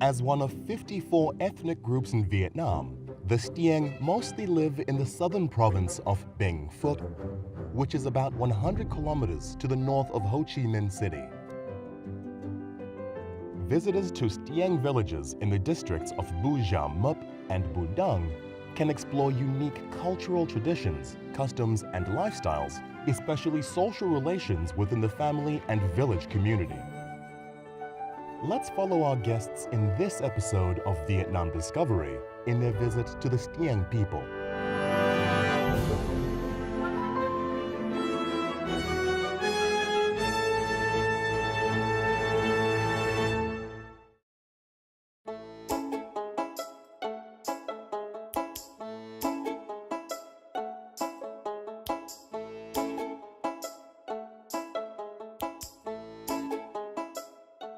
As one of 54 ethnic groups in Vietnam, the Stieng mostly live in the southern province of Binh Phuc, which is about 100 kilometers to the north of Ho Chi Minh City. Visitors to Stieng villages in the districts of Bu Gia Mup and Bu Dung can explore unique cultural traditions, customs, and lifestyles, especially social relations within the family and village community. Let's follow our guests in this episode of Vietnam Discovery in their visit to the Stieng people.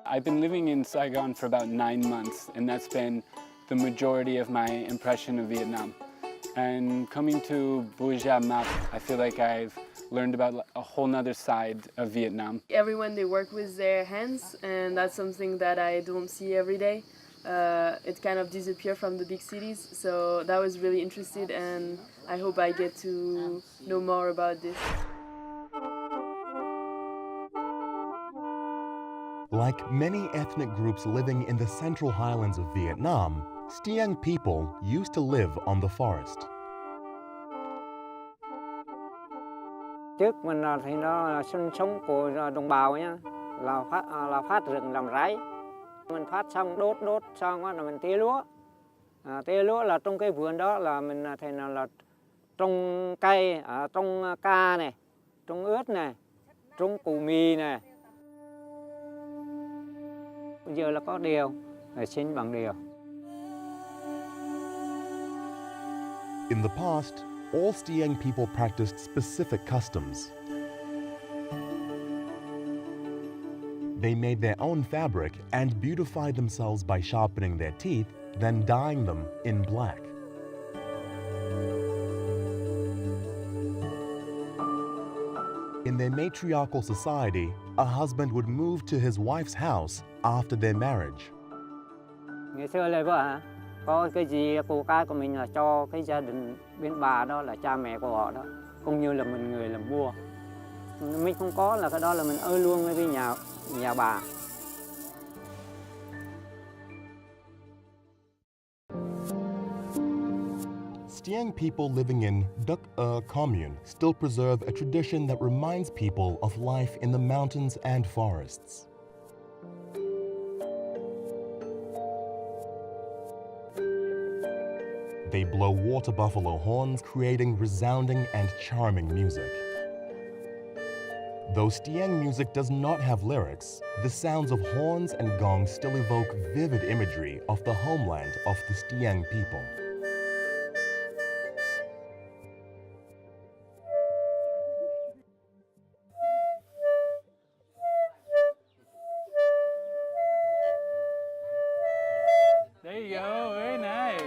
I've been living in Saigon for about 9 months, and that's been the majority of my impression of Vietnam. And coming to Bu Gia Map, I feel like I've learned about a whole nother side of Vietnam. Everyone, they work with their hands, and that's something that I don't see every day. It kind of disappeared from the big cities, so that was really interesting, and I hope I get to know more about this. Like many ethnic groups living in the central highlands of Vietnam, Stieng people used to live on the forest. Trước mình thì nó sinh sống của đồng bào nhá, là phát rừng làm rẫy. Mình phát xong đốt xong là mình tỉa lúa. Tỉa lúa là trong cái vườn đó là mình thì là trồng cây, trồng ca này, trồng ớt này, trồng củ mì này. Bây giờ là có điều, sinh bằng điều. In the past, all Stieng people practiced specific customs. They made their own fabric and beautified themselves by sharpening their teeth, then dyeing them in black. In their matriarchal society, a husband would move to his wife's house after their marriage. Ngày xưa là vợ có cái gì của cái của mình là cho cái gia đình bên bà đó là cha mẹ của họ đó, cũng như là mình người làm vua. Mình không có là cái đó là mình ở luôn với nhà bà. Stieng people living in Duc Er commune still preserve a tradition that reminds people of life in the mountains and forests. They blow water buffalo horns, creating resounding and charming music. Though Stieng music does not have lyrics, the sounds of horns and gongs still evoke vivid imagery of the homeland of the Stieng people. There you go, very nice.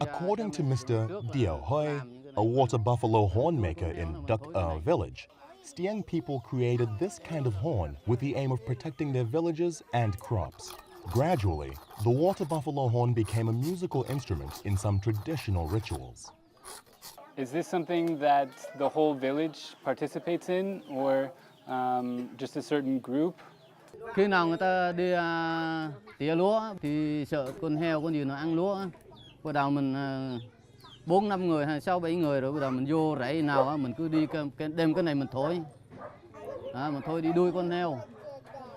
According to Mr. Dio Hoi, a water buffalo horn maker in Duc Er village, Stieng people created this kind of horn with the aim of protecting their villages and crops. Gradually, the water buffalo horn became a musical instrument in some traditional rituals. Is this something that the whole village participates in, or just a certain group? Khi nào người ta đi tỉa lúa thì sợ con heo con gì nó ăn lúa, bắt đầu mình 4-5 người hay 6-7 người rồi bắt đầu mình vô rẫy nào mình cứ đi đem cái này mình thổi, mình thổi đi đuôi con heo.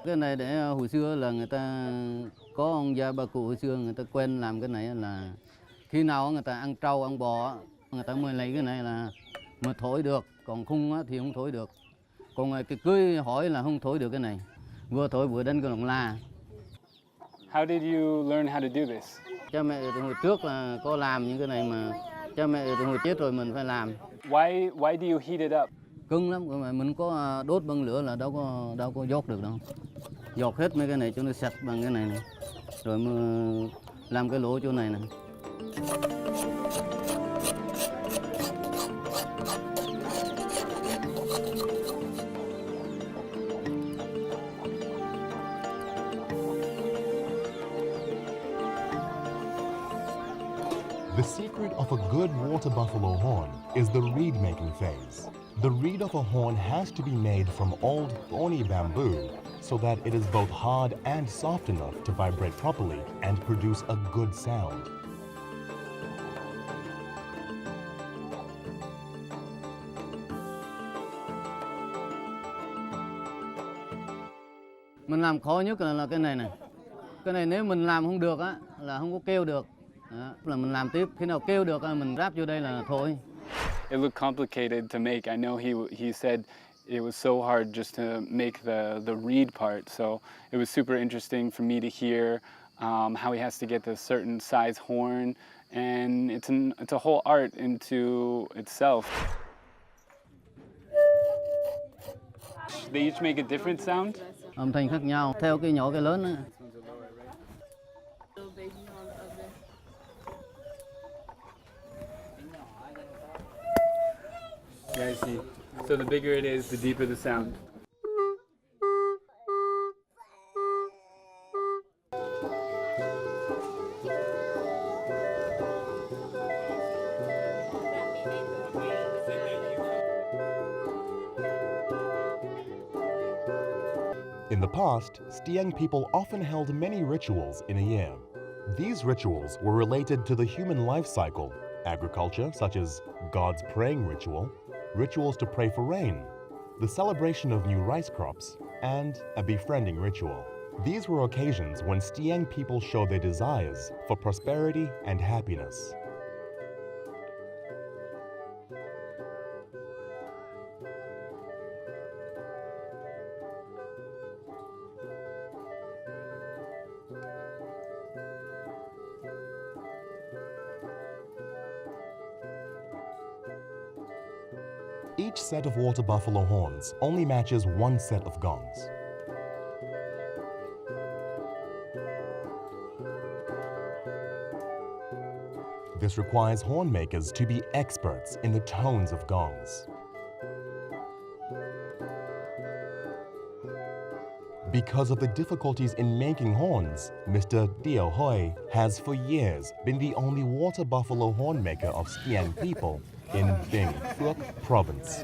Cái này để hồi xưa là người ta có ông già bà cụ hồi xưa người ta quen làm cái này là khi nào người ta ăn trâu ăn bò người ta mới lấy cái này là mà thổi được, còn khung thì không thổi được. Còn cái cưới hỏi là không thổi được cái này, vừa thổi vừa đánh cái lồng la. How did you learn how to do this? Cha mẹ từ hồi trước là có làm những cái này mà cha mẹ từ hồi chết rồi mình phải làm. Why do you heat it up? Cứng lắm, mà mình có đốt bằng lửa là đâu có dốt được đâu. Dột hết mấy cái này cho nó sạch bằng cái này, rồi mà làm cái lỗ chỗ này này. secret of a good water buffalo horn is the reed making phase. The reed of a horn has to be made from old thorny bamboo so that it is both hard and soft enough to vibrate properly and produce a good sound. Mình làm khó nhất là cái này này. Cái này nếu mình làm không được á là không có kêu được. Đó, là mình làm tiếp, khi nào kêu được mình ráp vô đây là thôi. It looked complicated to make. I know he said it was so hard just to make the reed part. So it was super interesting for me to hear how he has to get the certain size horn, and it's a whole art into itself. They each make a different sound. Âm thanh khác nhau, theo cái nhỏ cái lớn á. Yeah, I see. So the bigger it is, the deeper the sound. In the past, Stieng people often held many rituals in a year. These rituals were related to the human life cycle, agriculture such as God's praying ritual, rituals to pray for rain, the celebration of new rice crops, and a befriending ritual. These were occasions when Stieng people showed their desires for prosperity and happiness. Each set of water buffalo horns only matches one set of gongs. This requires horn makers to be experts in the tones of gongs. Because of the difficulties in making horns, Mr. Dio Hoi has for years been the only water buffalo horn maker of Stieng people in Binh Phuoc province.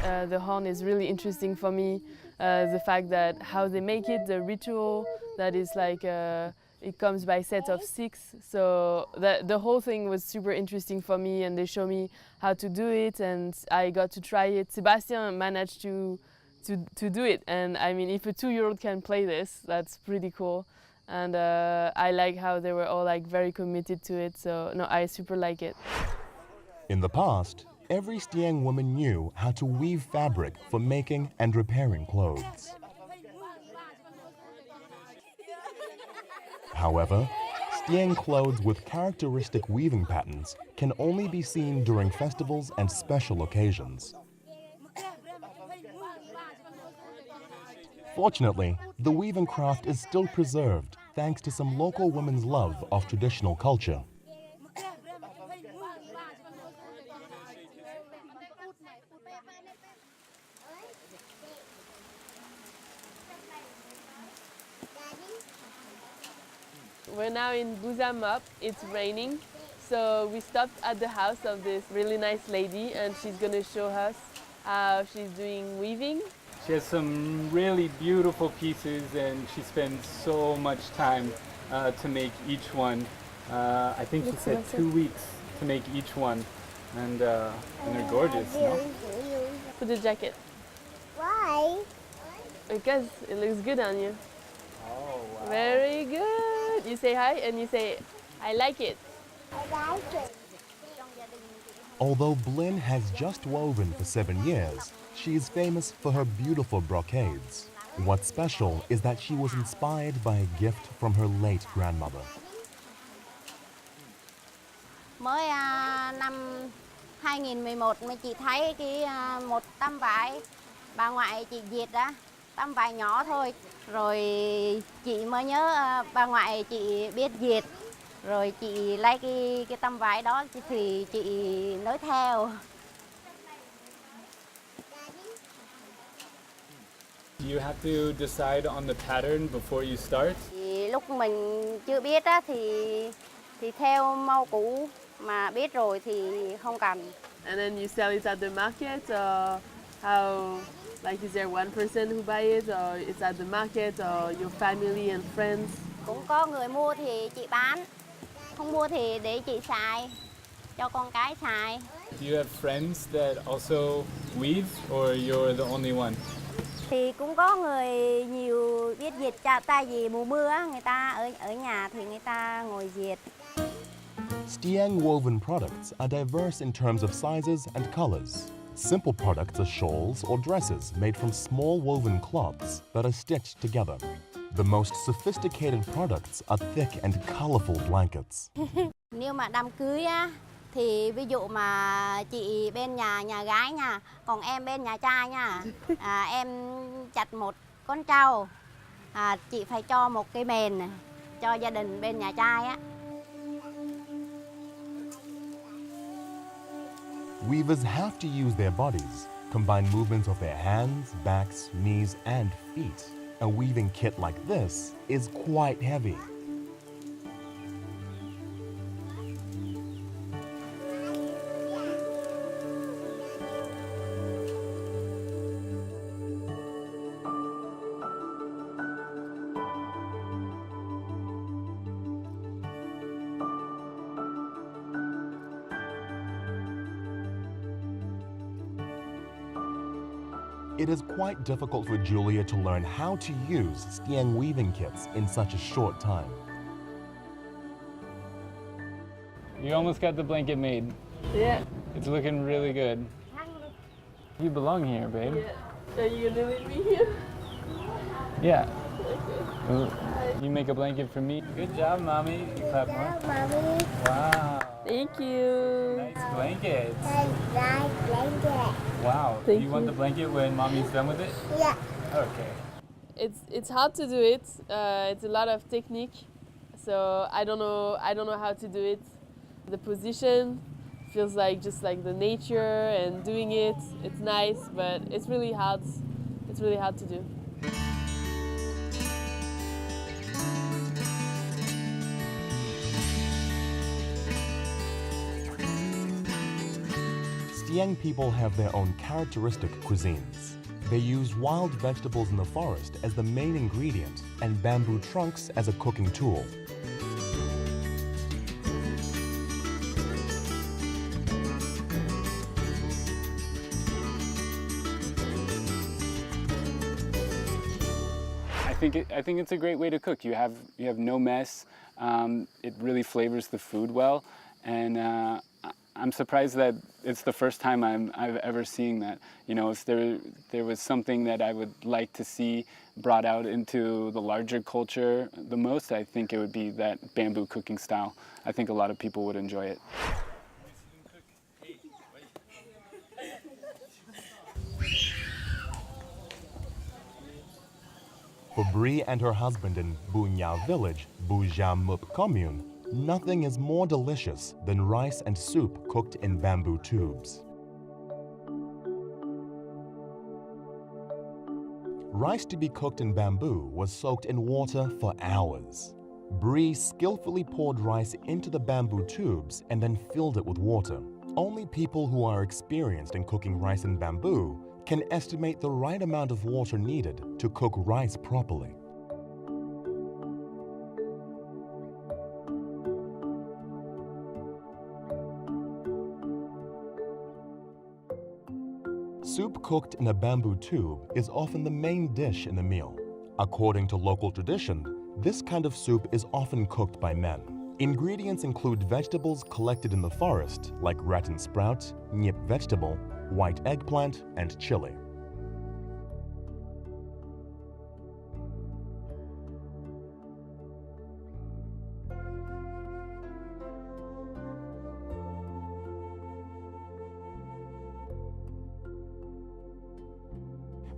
The horn is really interesting for me. The fact that how they make it, the ritual, that is like it comes by sets of 6. So the whole thing was super interesting for me, and they show me how to do it, and I got to try it. Sebastian managed to do it, and I mean, if a 2-year-old can play this, that's pretty cool. And I like how they were all like very committed to it. So no, I super like it. In the past, every Stieng woman knew how to weave fabric for making and repairing clothes. However, Stieng clothes with characteristic weaving patterns can only be seen during festivals and special occasions. Fortunately, the weaving craft is still preserved thanks to some local women's love of traditional culture. We're now in Buzamap. It's raining, so we stopped at the house of this really nice lady, and she's going to show us how she's doing weaving. She has some really beautiful pieces, and she spends so much time to make each one. I think she said 2 weeks to make each one, and they're gorgeous, no? Put the jacket. Why? Because it looks good on you. Oh, wow. Very good. You say hi and you say, I like it. I like it. Although Blin has just woven for 7 years, she is famous for her beautiful brocades. What's special is that she was inspired by a gift from her late grandmother. Mới năm 2011 mà chị thấy một tấm vải bà ngoại chị dệt đó, tấm vải nhỏ thôi. Rồi chị mới nhớ bà ngoại chị biết dệt. Rồi chị lấy cái tấm vải đó thì chị nối theo. Do you have to decide on the pattern before you start? Thì lúc mình chưa biết á, thì thì theo mẫu cũ mà biết rồi thì không cần. And then you sell it at the market, or how? Like, is there one person who buy it, or it's at the market, or your family and friends? Cũng có người mua thì chị bán, không mua thì để chị xài, cho con cái xài. Do you have friends that also weave, or you're the only one? Thì cũng có người nhiều biết dệt, tại vì mùa mưa á, người ta ở nhà thì người ta ngồi dệt. Stiang woven products are diverse in terms of sizes and colors. Simple products are shawls or dresses made from small woven cloths that are stitched together. The most sophisticated products are thick and colorful blankets. Nếu mà đám cưới á, thì ví dụ mà chị bên nhà gái nha, còn em bên nhà trai nha, em chặt một con trâu, chị phải cho một cái mền này, cho gia đình bên nhà trai á. Weavers have to use their bodies, combine movements of their hands, backs, knees, and feet. A weaving kit like this is quite heavy. It is quite difficult for Julia to learn how to use Stiang weaving kits in such a short time. You almost got the blanket made. Yeah. It's looking really good. You belong here, babe. Yeah. Are you gonna leave me here? Yeah. You make a blanket for me. Good job, Mommy. You clap more. Mommy, Wow. Thank you. Nice blanket. nice blanket. Wow. Thank You want you. the blanket when Mommy's done with it? Yeah. Okay. It's hard to do it. It's a lot of technique, so I don't know how to do it. The position feels like just like the nature, and doing it, it's nice, but it's really hard. It's really hard to do. Stiang people have their own characteristic cuisines. They use wild vegetables in the forest as the main ingredient and bamboo trunks as a cooking tool. I think it's a great way to cook. You have no mess. It really flavors the food well, and I'm surprised that it's the first time I've ever seen that. You know, if there was something that I would like to see brought out into the larger culture the most, I think it would be that bamboo cooking style. I think a lot of people would enjoy it. For Bree and her husband in Bu Nha village, Bujia Mup commune, nothing is more delicious than rice and soup cooked in bamboo tubes. Rice to be cooked in bamboo was soaked in water for hours. Bree skillfully poured rice into the bamboo tubes and then filled it with water. Only people who are experienced in cooking rice in bamboo can estimate the right amount of water needed to cook rice properly. Soup cooked in a bamboo tube is often the main dish in a meal. According to local tradition, this kind of soup is often cooked by men. Ingredients include vegetables collected in the forest like rattan sprout, nyip vegetable, white eggplant, and chili.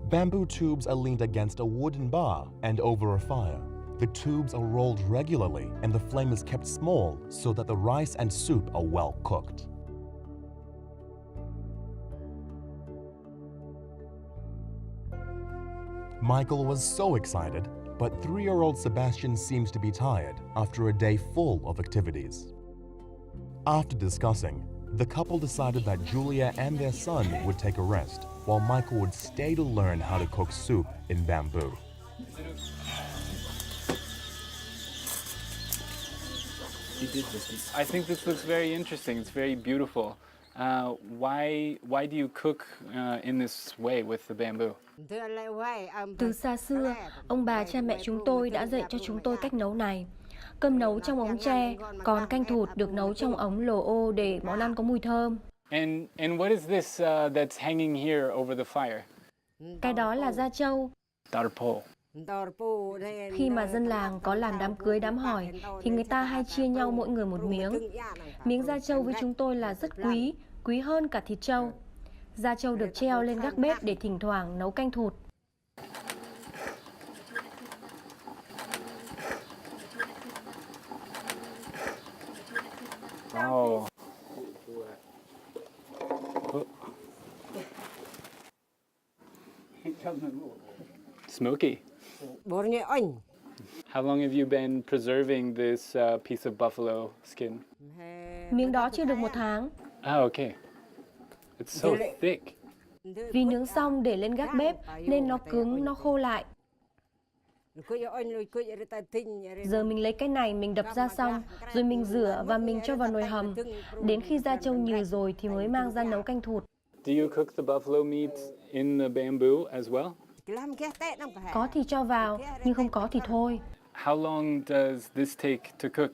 Bamboo tubes are leaned against a wooden bar and over a fire. The tubes are rolled regularly and the flame is kept small so that the rice and soup are well cooked. Michael was so excited, But 3-year-old Sebastian seems to be tired after a day full of activities. After discussing, the couple decided that Julia and their son would take a rest, while Michael would stay to learn how to cook soup in bamboo. I think this looks very interesting. It's very beautiful. Why do you cook in this way with the bamboo? Từ xa xưa, ông bà cha mẹ chúng tôi đã dạy cho chúng tôi cách nấu này. Cơm nấu trong ống tre, còn canh thụt được nấu trong ống lồ ô để món ăn có mùi thơm. And what is this that's hanging here over the fire? Cái đó là da trâu. Darpo. Khi mà dân làng có làm đám cưới đám hỏi thì người ta hay chia nhau mỗi người một miếng. Miếng da trâu với chúng tôi là rất quý, quý hơn cả thịt trâu. Da trâu được treo lên gác bếp để thỉnh thoảng nấu canh thụt. Oh. Smoky. How long have you been preserving this piece of buffalo skin? Miếng đó chưa được 1 tháng. Okay. It's so thick. Vì nướng xong để lên gác bếp nên nó cứng, nó khô lại. Giờ mình lấy cái này mình đập ra xong, rồi mình rửa và mình cho vào nồi hầm. Đến khi da trâu nhừ rồi thì mới mang ra nấu canh thụt. Do you cook the buffalo meat in the bamboo as well? Có thì cho vào, nhưng không có thì thôi. How long does this take to cook?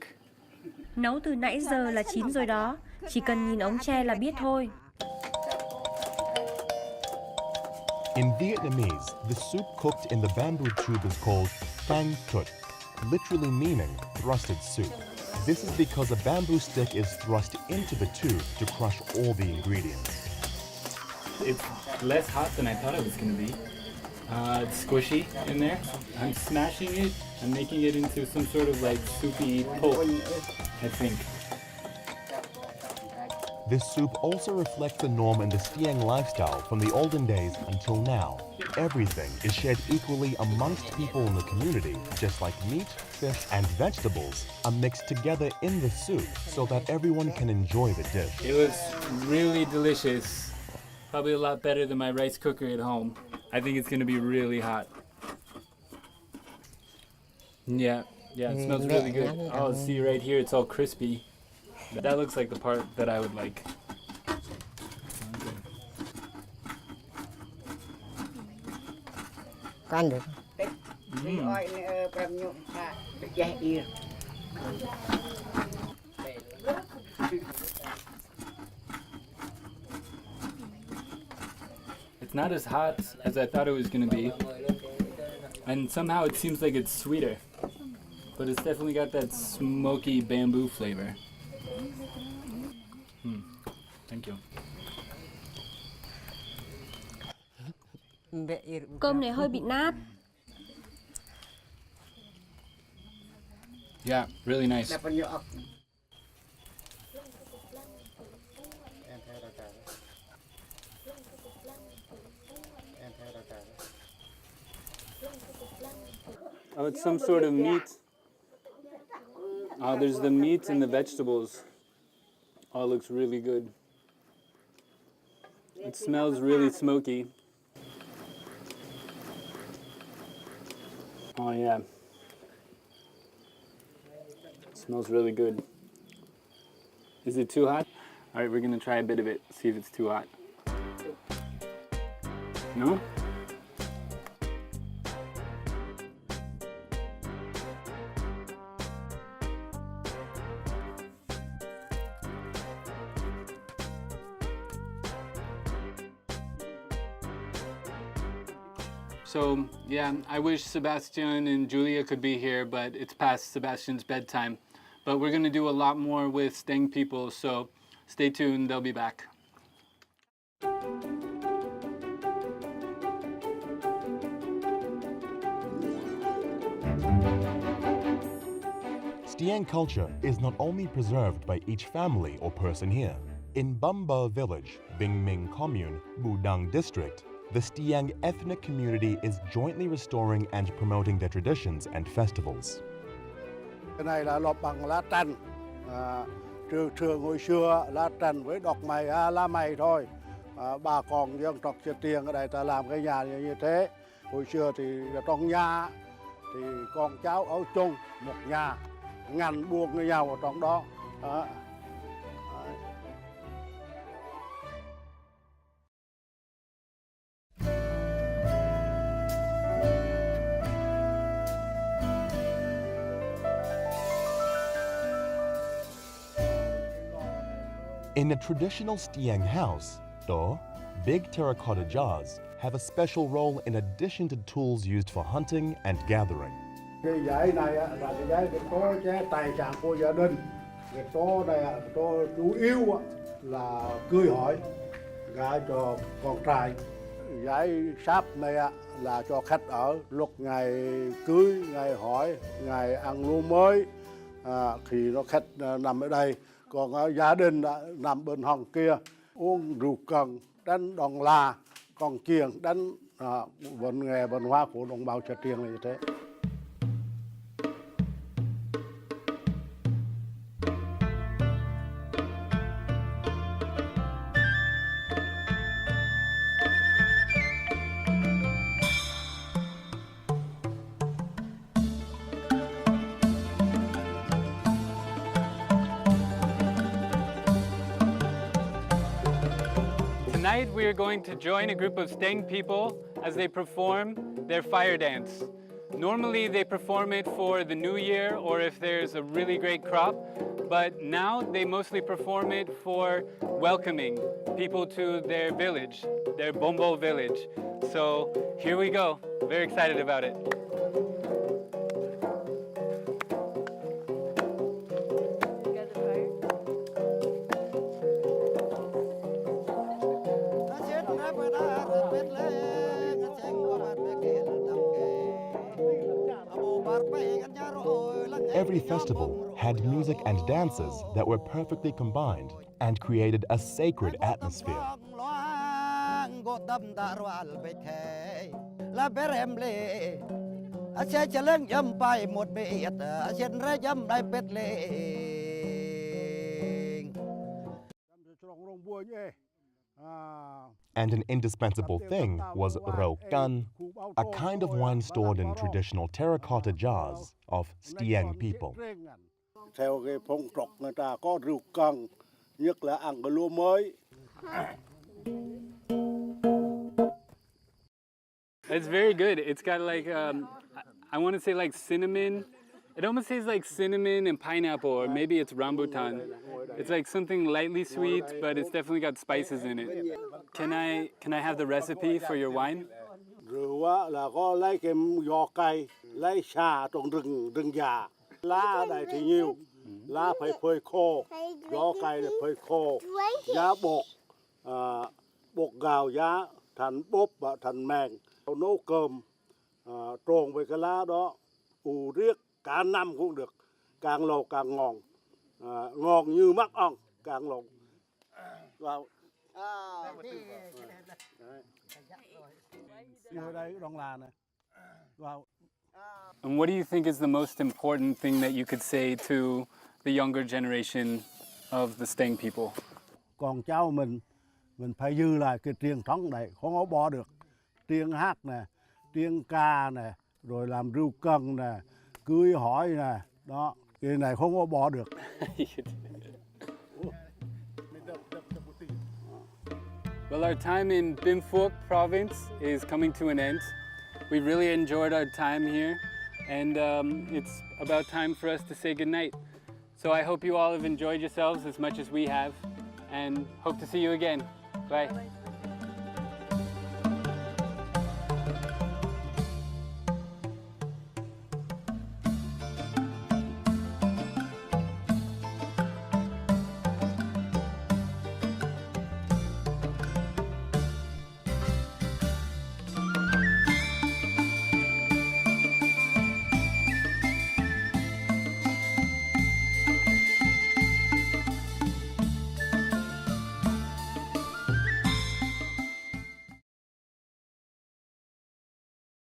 Nấu từ nãy giờ là chín rồi đó. Chỉ cần nhìn ống tre là biết thôi. In Vietnamese, the soup cooked in the bamboo tube is called phang tut, literally meaning thrusted soup. This is because a bamboo stick is thrust into the tube to crush all the ingredients. It's less hot than I thought it was going to be. It's squishy in there. I'm smashing it. I'm making it into some sort of like soupy pulp, I think. This soup also reflects the norm in the Stiang lifestyle from the olden days until now. Everything is shared equally amongst people in the community, just like meat, fish, and vegetables are mixed together in the soup so that everyone can enjoy the dish. It was really delicious. Probably a lot better than my rice cooker at home. I think it's going to be really hot. Yeah, it smells really good. Oh, see right here, it's all crispy. That looks like the part that I would like. It's not as hot as I thought it was going to be. And somehow it seems like it's sweeter. But it's definitely got that smoky bamboo flavor. Thank you. Cơm này hơi bị nát. Yeah, really nice. Oh, it's some sort of meat. Oh, there's the meat and the vegetables. Oh, it looks really good. It smells really smoky. Oh yeah. It smells really good. Is it too hot? All right, we're gonna try a bit of it, see if it's too hot. No? So, yeah, I wish Sebastian and Julia could be here, but it's past Sebastian's bedtime. But we're going to do a lot more with Stiang people, so stay tuned, they'll be back. Stiang culture is not only preserved by each family or person here. In Bamba village, Binh Minh commune, Bù Đăng district, the Stiang ethnic community is jointly restoring and promoting their traditions and festivals. Cái này là lọp bằng lá trành, thường hồi xưa lá trành với đọt mày, lá mày thôi. Bà con dân tộc Chợ Tiền ở đây ta làm cái nhà như thế. Hồi xưa thì trong nhà thì con cháu ở chung một nhà, ngành buông với nhau ở trong đó. In a traditional Stiang house, though, big terracotta jars have a special role in addition to tools used for hunting and gathering. Cái giấy này là cái giấy để có cái tài sản của gia đình. Cái số này số chủ yếu là cưới hỏi gả cho con trai. Giấy sáp này là cho khách ở lúc ngày cưới, ngày hỏi, ngày ăn lúa mới thì nó khách nằm ở đây. Còn gia đình nằm bên hông kia uống rượu cần, đánh đòn la, còn chiêng đánh vận nghề văn hóa của đồng bào Chợ Tiền là như thế. Tonight we are going to join a group of Stiang people as they perform their fire dance. Normally they perform it for the new year or if there's a really great crop, but now they mostly perform it for welcoming people to their village, their Bombo village. So here we go, very excited about it. Every festival had music and dances that were perfectly combined and created a sacred atmosphere. And an indispensable thing was rau can, a kind of wine stored in traditional terracotta jars of Stiang people. Theo cái phong tục người ta có rượu cần, nhất là ăn cái lúa mới. It's very good. It's got like, I want to say like cinnamon. It almost tastes like cinnamon and pineapple, or maybe it's rambutan. It's like something lightly sweet, but it's definitely got spices in it. Can I have the recipe for your wine? Rượu là có lấy cái giò cây, lấy xà trong rừng già. Lá ở đây thì nhiều, lá phải phơi khô, giò cây là phơi khô, giá bột, bột gạo giá thành bột và thành mèn. Nấu cơm trộn với cái lá đó, ủ riết cả năm cũng được, càng lâu càng ngon, ngon như mắc ong, càng lâu. Vào. Như đây đông là này. Vào. And what do you think is the most important thing that you could say to the younger generation of the Stiang people? Con cháu mình phải giữ lại cái truyền thống này, không có bỏ được. Tiếng hát nè, tiếng ca nè, rồi làm rượu cần nè, cưới hỏi nè, đó, cái này không có bỏ được. Well, our time in Binh Phuoc province is coming to an end. We really enjoyed our time here, and it's about time for us to say goodnight. So I hope you all have enjoyed yourselves as much as we have, and hope to see you again. Bye.